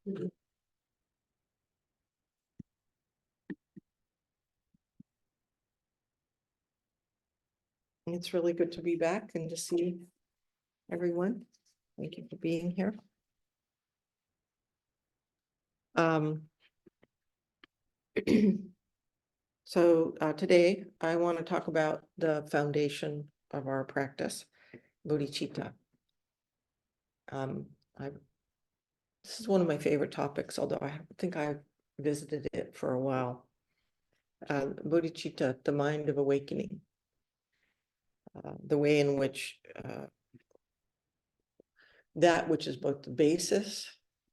It's really good to be back and to see everyone. Thank you for being here. So today I want to talk about the foundation of our practice, Bodhichitta. This is one of my favorite topics, although I think I've visited it for a while. Bodhichitta, the mind of awakening. The way in which that which is both the basis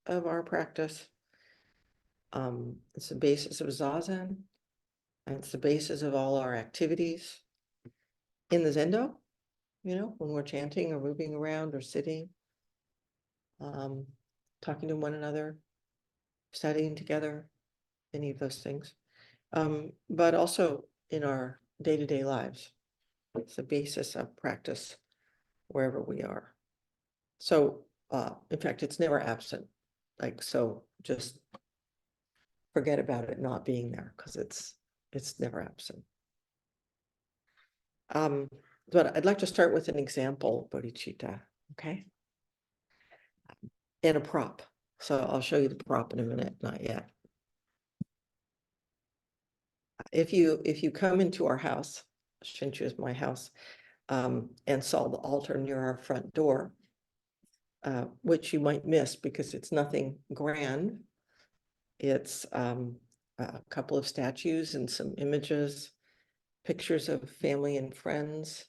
of our practice, it's the basis of Zazen, and it's the basis of all our activities in the Zendo, when we're chanting or moving around or sitting, talking to one another, studying together, any of those things, but also in our day-to-day lives. It's the basis of practice wherever we are. So, in fact, it's never absent. So just forget about it not being there, because it's never absent. But I'd like to start with an example, Bodhichitta, okay? And a prop. So I'll show you the prop in a minute, not yet. If you come into our house, Shinchu is my house, and saw the altar near our front door, which you might miss because it's nothing grand. It's a couple of statues and some images, pictures of family and friends,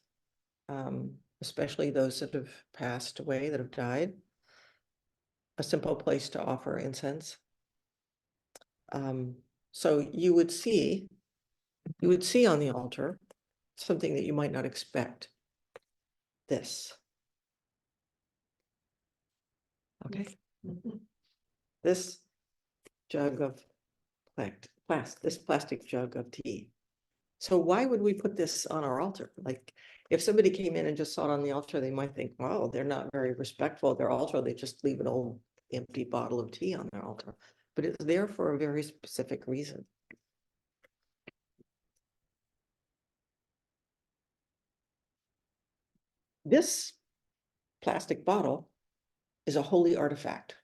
especially those that have passed away, that have died. A simple place to offer incense. So you would see on the altar something that you might not expect. This. Okay. This jug of this plastic jug of tea. So why would we put this on our altar? Like, if somebody came in and just saw it on the altar, they might think, wow, they're not very respectful of their altar. They just leave an old empty bottle of tea on their altar. But it's there for a very specific reason. This plastic bottle is a holy artifact.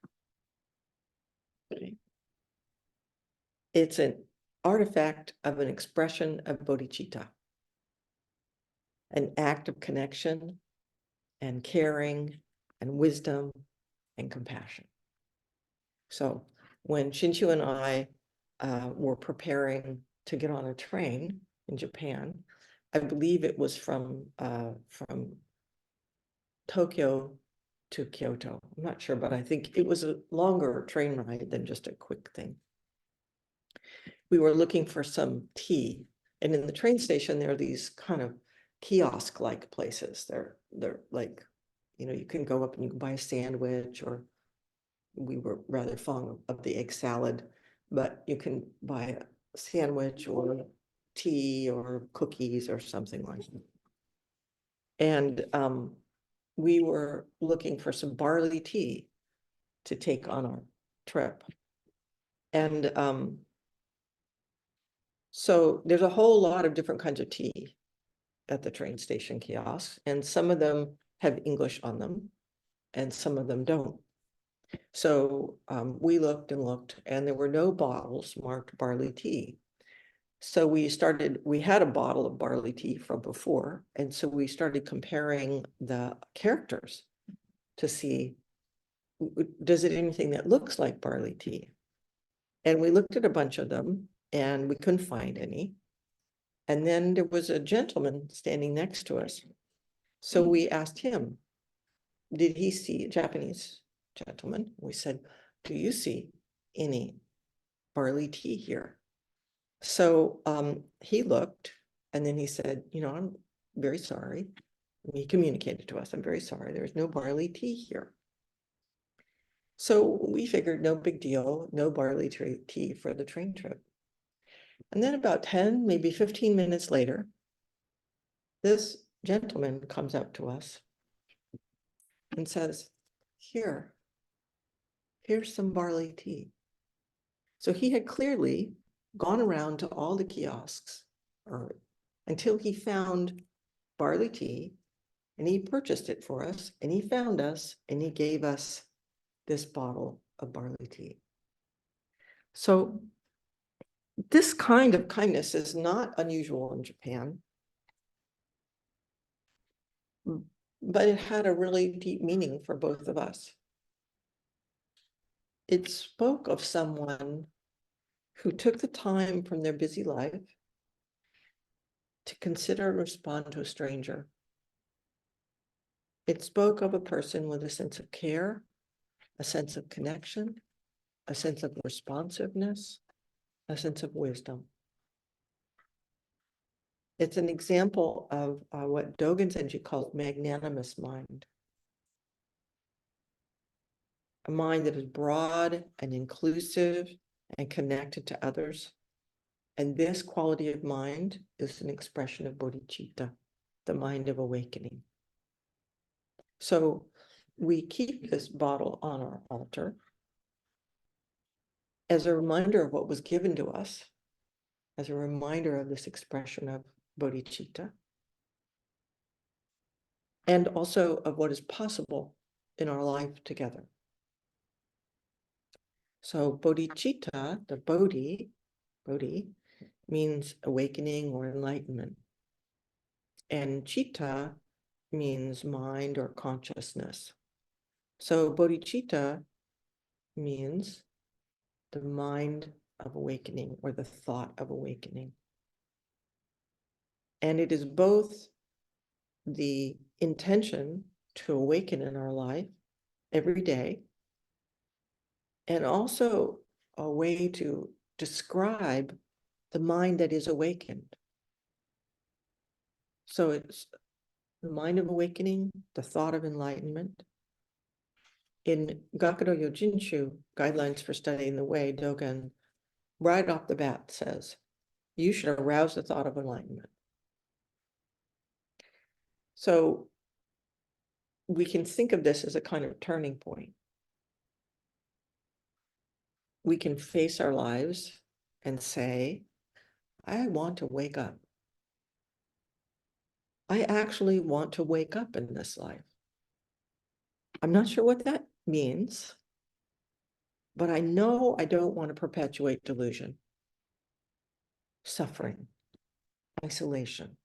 It's an artifact of an expression of bodhicitta, an act of connection and caring and wisdom and compassion. So when Shinchu and I were preparing to get on a train in Japan, I believe it was from Tokyo to Kyoto. I'm not sure, but I think it was a longer train ride than just a quick thing. We were looking for some tea, and in the train station, there are these kind of kiosk-like places. They're like, you can go up and you can buy a sandwich, or we were rather fond of the egg salad, but you can buy a sandwich or tea or cookies or something like that. And we were looking for some barley tea to take on our trip. And so there's a whole lot of different kinds of tea at the train station kiosks, and some of them have English on them, and some of them don't. So we looked and looked, and there were no bottles marked barley tea. So we had a bottle of barley tea from before, and so we started comparing the characters to see, does it anything that looks like barley tea? And we looked at a bunch of them, and we couldn't find any. And then there was a gentleman standing next to us. So we asked him, did he see a Japanese gentleman? We said, do you see any barley tea here? So he looked, and then he said, I'm very sorry. He communicated to us, I'm very sorry, there's no barley tea here. So we figured no big deal, no barley tea for the train trip. And then about 10, maybe 15 minutes later, this gentleman comes up to us and says, here's here's some barley tea. So he had clearly gone around to all the kiosks until he found barley tea, and he purchased it for us, and he found us, and he gave us this bottle of barley tea. So this kind of kindness is not unusual in Japan, but it had a really deep meaning for both of us. It spoke of someone who took the time from their busy life to consider and respond to a stranger. It spoke of a person with a sense of care, a sense of connection, a sense of responsiveness, a sense of wisdom. It's an example of what Dogen Zenji calls magnanimous mind. A mind that is broad and inclusive and connected to others. And this quality of mind is an expression of bodhicitta, the mind of awakening. So we keep this bottle on our altar as a reminder of what was given to us, as a reminder of this expression of bodhicitta, and also of what is possible in our life together. So bodhicitta, the bodhi means awakening or enlightenment. And citta means mind or consciousness. So bodhicitta means the mind of awakening or the thought of awakening. And it is both the intention to awaken in our life every day, and also a way to describe the mind that is awakened. So it's the mind of awakening, the thought of enlightenment. In Gakudo Yojinshu, Guidelines for Studying the Way, Dogen right off the bat says, you should arouse the thought of enlightenment. So we can think of this as a kind of turning point. We can face our lives and say, I want to wake up. I actually want to wake up in this life. I'm not sure what that means, but I know I don't want to perpetuate delusion, suffering, isolation.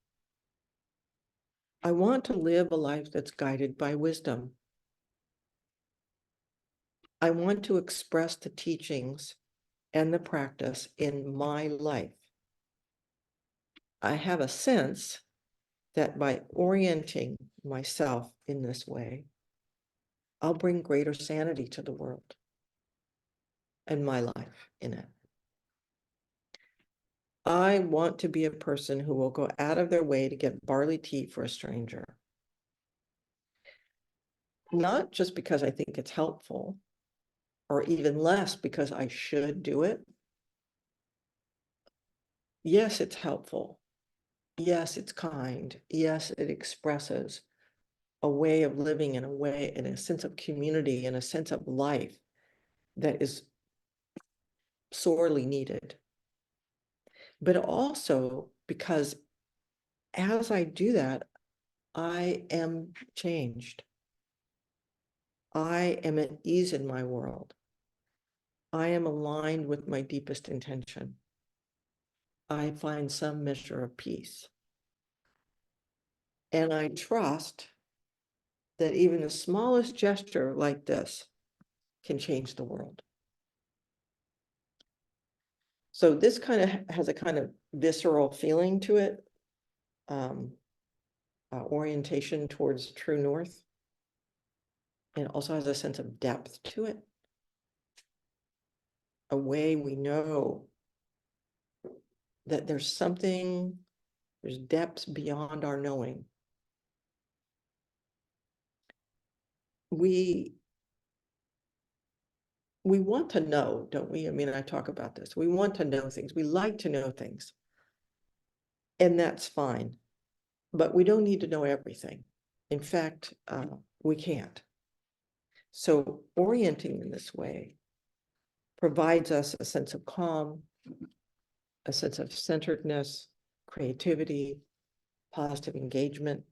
I want to live a life that's guided by wisdom. I want to express the teachings and the practice in my life. I have a sense that by orienting myself in this way, I'll bring greater sanity to the world and my life in it. I want to be a person who will go out of their way to get barley tea for a stranger. Not just because I think it's helpful, or even less because I should do it. Yes, it's helpful. Yes, it's kind. Yes, it expresses a way of living in a way, in a sense of community, in a sense of life that is sorely needed. But also because as I do that, I am changed. I am at ease in my world. I am aligned with my deepest intention. I find some measure of peace. And I trust that even the smallest gesture like this can change the world. So this kind of has a kind of visceral feeling to it, orientation towards true north. And also has a sense of depth to it, a way we know that there's depths beyond our knowing. We want to know, don't we? I mean, I talk about this. We want to know things. We like to know things. And that's fine. But we don't need to know everything. In fact, we can't. So orienting in this way provides us a sense of calm, a sense of centeredness, creativity, positive engagement,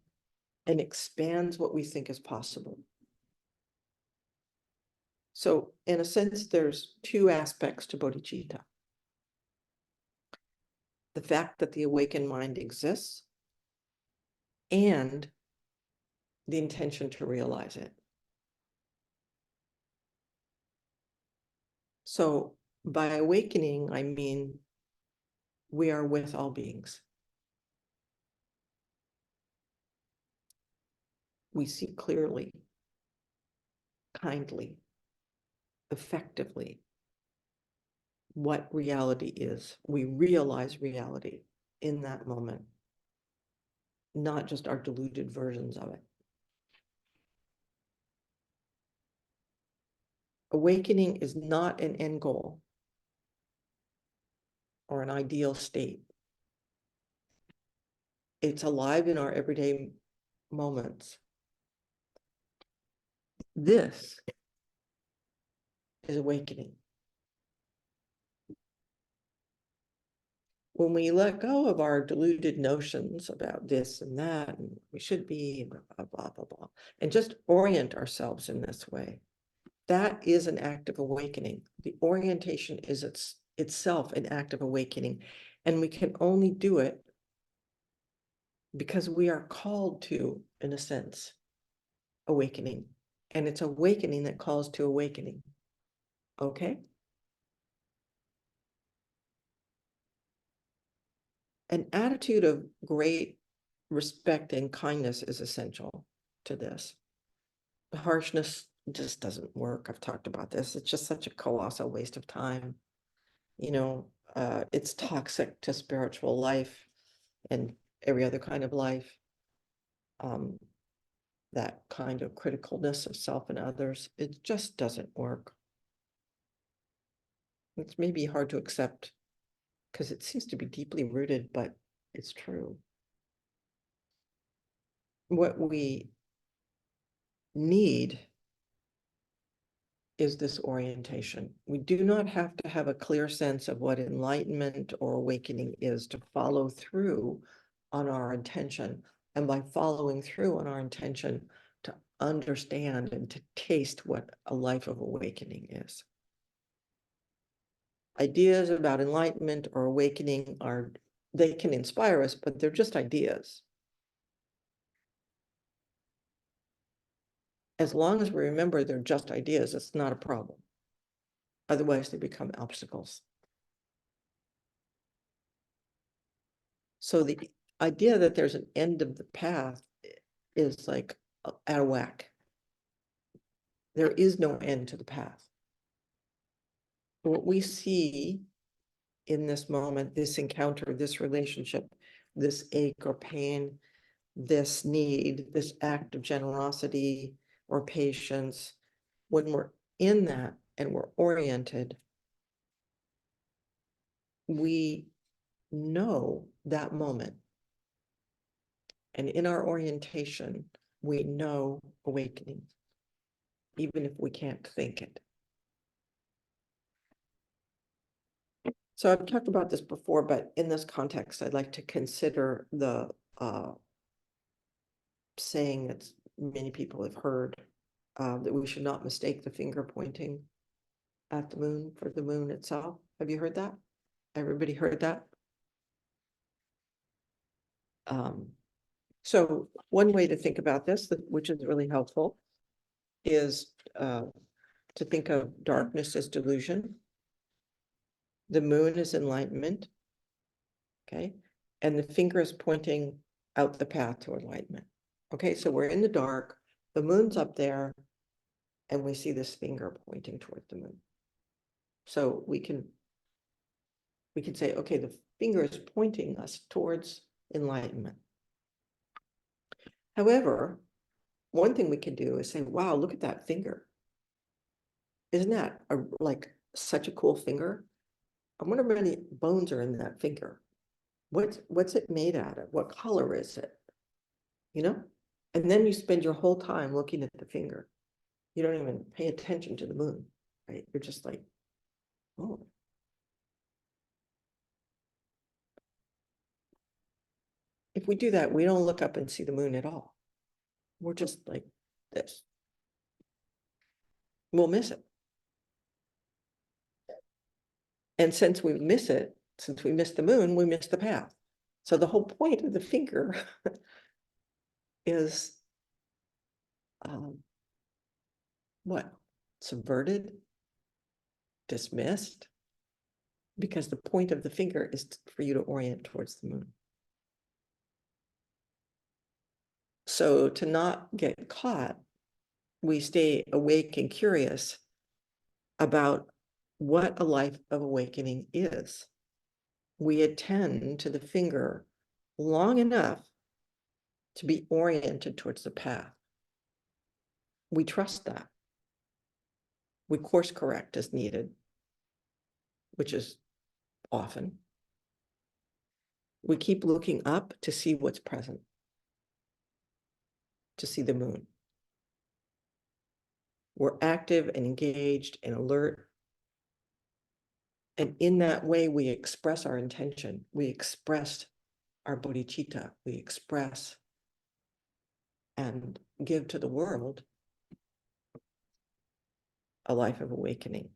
and expands what we think is possible. So in a sense, there's two aspects to bodhicitta. The fact that the awakened mind exists and the intention to realize it. So by awakening, I mean we are with all beings. We see clearly, kindly, effectively what reality is. We realize reality in that moment, not just our deluded versions of it. Awakening is not an end goal or an ideal state. It's alive in our everyday moments. This is awakening. When we let go of our deluded notions about this and that, and we should be, blah, blah, blah, blah, and just orient ourselves in this way, that is an act of awakening. The orientation is itself an act of awakening, and we can only do it because we are called to, in a sense, awakening. And it's awakening that calls to awakening. Okay? An attitude of great respect and kindness is essential to this. The harshness just doesn't work. I've talked about this. It's just such a colossal waste of time. You know, it's toxic to spiritual life and every other kind of life. That kind of criticalness of self and others, it just doesn't work. It's maybe hard to accept because it seems to be deeply rooted, but it's true. What we need is this orientation. We do not have to have a clear sense of what enlightenment or awakening is to follow through on our intention. And by following through on our intention, to understand and to taste what a life of awakening is. Ideas about enlightenment or awakening they can inspire us, but they're just ideas. As long as we remember they're just ideas, it's not a problem. Otherwise, they become obstacles. So the idea that there's an end of the path is like out of whack. There is no end to the path. What we see in this moment, this encounter, this relationship, this ache or pain, this need, this act of generosity or patience, when we're in that and we're oriented, we know that moment. And in our orientation, we know awakening, even if we can't think it. So I've talked about this before, but in this context, I'd like to consider the saying that many people have heard, that we should not mistake the finger pointing at the moon for the moon itself. Have you heard that? Everybody heard that? So one way to think about this, which is really helpful, is to think of darkness as delusion. The moon is enlightenment, okay? And the finger is pointing out the path to enlightenment. Okay, so we're in the dark, the moon's up there, and we see this finger pointing toward the moon. So we can say, okay, the finger is pointing us towards enlightenment. However, one thing we can do is say, wow, look at that finger. Isn't that like such a cool finger? I wonder how many bones are in that finger. What's it made out of? What color is it? You know? And then you spend your whole time looking at the finger. You don't even pay attention to the moon, right? You're just like Oh. If we do that, we don't look up and see the moon at all. We're just like this. We'll miss it. And since we miss it, since we miss the moon, we miss the path. So the whole point of the finger is what? Subverted, dismissed, because the point of the finger is for you to orient towards the moon. So to not get caught, we stay awake and curious about what a life of awakening is. We attend to the finger long enough to be oriented towards the path. We trust that. We course correct as needed, which is often. We keep looking up to see what's present, to see the moon. We're active and engaged and alert. And in that way, we express our intention. We express our bodhicitta. We express and give to the world a life of awakening.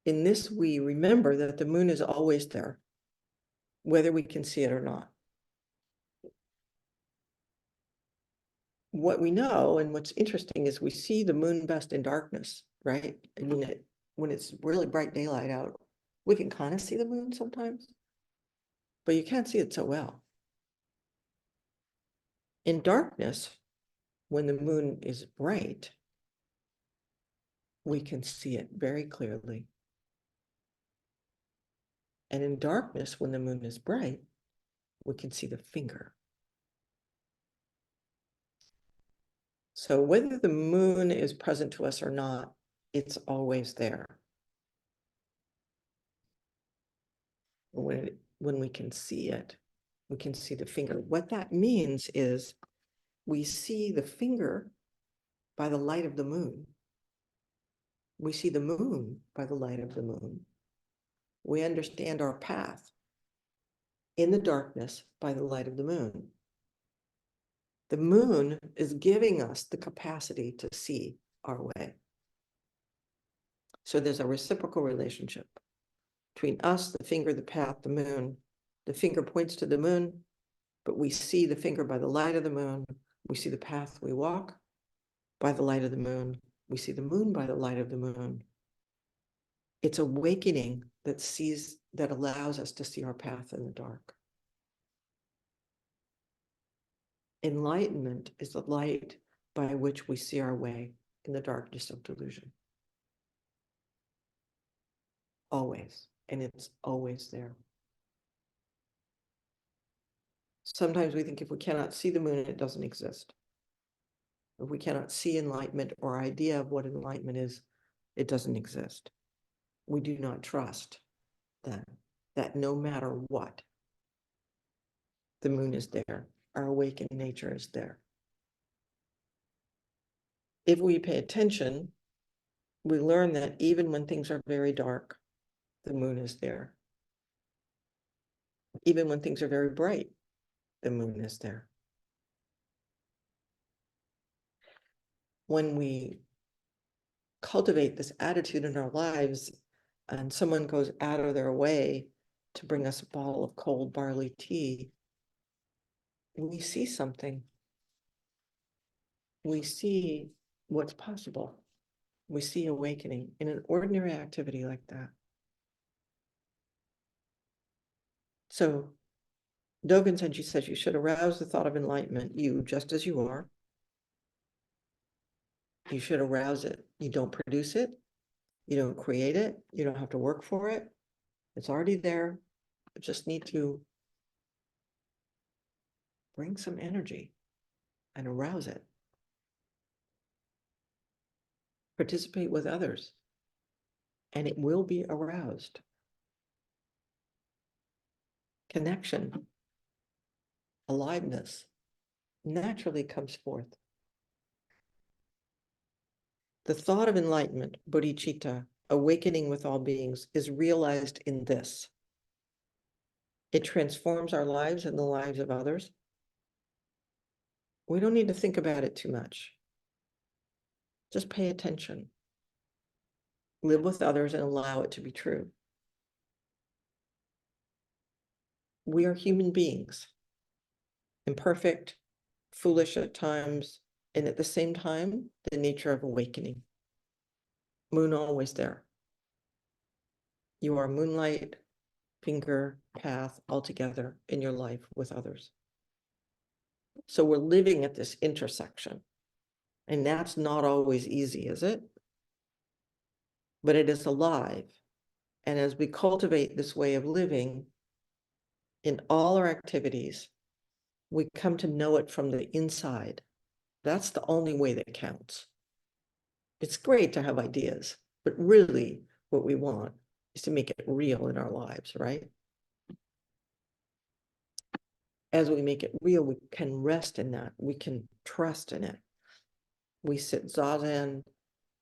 In this, we remember that the moon is always there, whether we can see it or not. What we know and what's interesting is we see the moon best in darkness, right? I mean, when it's really bright daylight out, we can kind of see the moon sometimes, but you can't see it so well. In darkness, when the moon is bright, we can see it very clearly. And in darkness, when the moon is bright, we can see the finger. So whether the moon is present to us or not, it's always there. When we can see it, we can see the finger. What that means is we see the finger by the light of the moon. We see the moon by the light of the moon. We understand our path in the darkness by the light of the moon. The moon is giving us the capacity to see our way. So there's a reciprocal relationship between us, the finger, the path, the moon. The finger points to the moon, but we see the finger by the light of the moon. We see the path we walk by the light of the moon. We see the moon by the light of the moon. It's awakening that allows us to see our path in the dark. Enlightenment is the light by which we see our way in the darkness of delusion. Always. And it's always there. Sometimes we think if we cannot see the moon, it doesn't exist. If we cannot see enlightenment or idea of what enlightenment is, it doesn't exist. We do not trust that no matter what, the moon is there. Our awakened nature is there. If we pay attention, we learn that even when things are very dark, the moon is there. Even when things are very bright, the moon is there. When we cultivate this attitude in our lives and someone goes out of their way to bring us a bottle of cold barley tea, we see something. We see what's possible. We see awakening in an ordinary activity like that. So Dogen Senshi says you should arouse the thought of enlightenment, you just as you are. You should arouse it. You don't produce it. You don't create it. You don't have to work for it. It's already there. You just need to bring some energy and arouse it. Participate with others, and it will be aroused. Connection, aliveness naturally comes forth. The thought of enlightenment, bodhicitta, awakening with all beings, is realized in this. It transforms our lives and the lives of others. We don't need to think about it too much. Just pay attention. Live with others and allow it to be true. We are human beings, imperfect, foolish at times, and at the same time, the nature of awakening. Moon always there. You are moonlight, finger, path, all together in your life with others. So we're living at this intersection. And that's not always easy, is it? But it is alive. And as we cultivate this way of living in all our activities, we come to know it from the inside. That's the only way that counts. It's great to have ideas, but really what we want is to make it real in our lives, right? As we make it real, we can rest in that. We can trust in it. We sit zazen,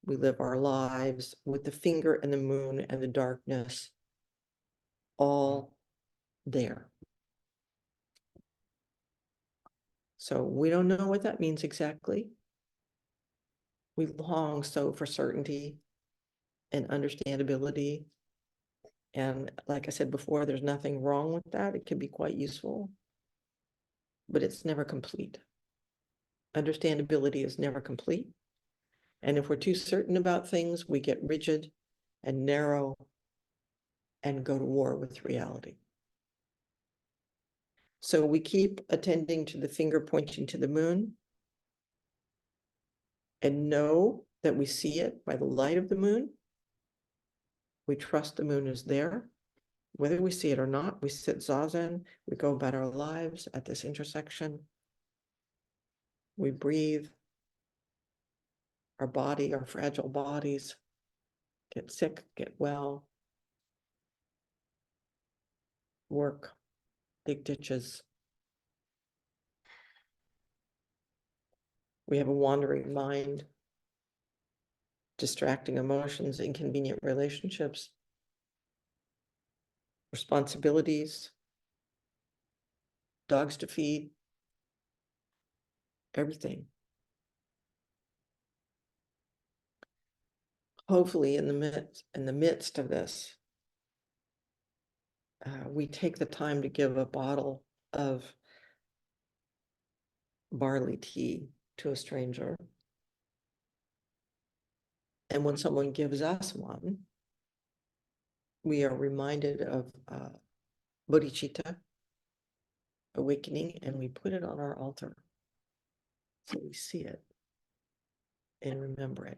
we live our lives with the finger and the moon and the darkness all there. So we don't know what that means exactly. We long so for certainty and understandability. And like I said before, there's nothing wrong with that. It can be quite useful, but it's never complete. Understandability is never complete. And if we're too certain about things, we get rigid and narrow and go to war with reality. So we keep attending to the finger pointing to the moon and know that we see it by the light of the moon. We trust the moon is there. Whether we see it or not, we sit zazen, we go about our lives at this intersection. We breathe. Our body, our fragile bodies, get sick, get well, work, dig ditches. We have a wandering mind, distracting emotions, inconvenient relationships, responsibilities, dogs to feed, everything. Hopefully in the midst of this, we take the time to give a bottle of barley tea to a stranger. And when someone gives us one, we are reminded of Bodhichitta, awakening, and we put it on our altar. So we see it and remember it.